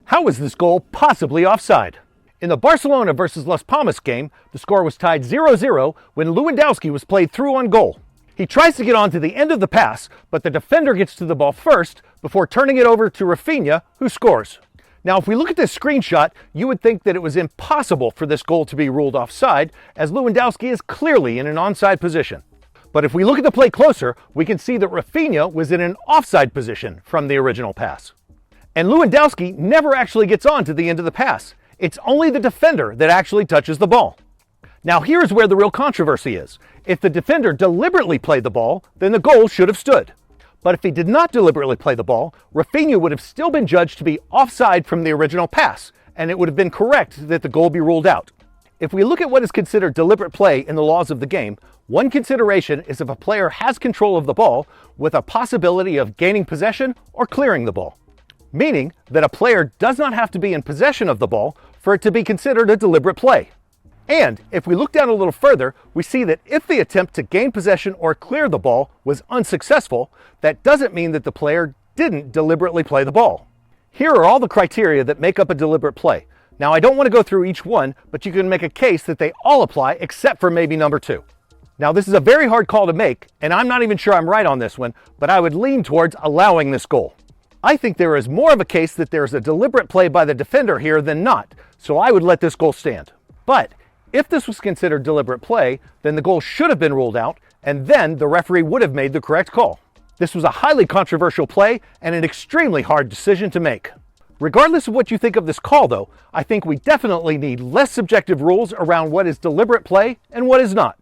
How is this goal possibly offside? In the Barcelona versus Las Palmas game, the score was tied 0-0 when Lewandowski was played through on goal. He tries to get on to the end of the pass, but the defender gets to the ball first before turning it over to Rafinha, who scores. Now, if we look at this screenshot, you would think that it was impossible for this goal to be ruled offside, as Lewandowski is clearly in an onside position. But if we look at the play closer, we can see that Rafinha was in an offside position from the original pass. And Lewandowski never actually gets on to the end of the pass. It's only the defender that actually touches the ball. Now here's where the real controversy is. If the defender deliberately played the ball, then the goal should have stood. But if he did not deliberately play the ball, Rafinha would have still been judged to be offside from the original pass, and it would have been correct that the goal be ruled out. If we look at what is considered deliberate play in the laws of the game, one consideration is if a player has control of the ball with a possibility of gaining possession or clearing the ball. Meaning that a player does not have to be in possession of the ball for it to be considered a deliberate play. And if we look down a little further, we see that if the attempt to gain possession or clear the ball was unsuccessful, that doesn't mean that the player didn't deliberately play the ball. Here are all the criteria that make up a deliberate play. Now, I don't want to go through each one, but you can make a case that they all apply except for maybe number 2. Now, this is a very hard call to make, and I'm not even sure I'm right on this one, but I would lean towards allowing this goal. I think there is more of a case that there is a deliberate play by the defender here than not, so I would let this goal stand. But if this was considered deliberate play, then the goal should have been ruled out, and then the referee would have made the correct call. This was a highly controversial play and an extremely hard decision to make. Regardless of what you think of this call, though, I think we definitely need less subjective rules around what is deliberate play and what is not.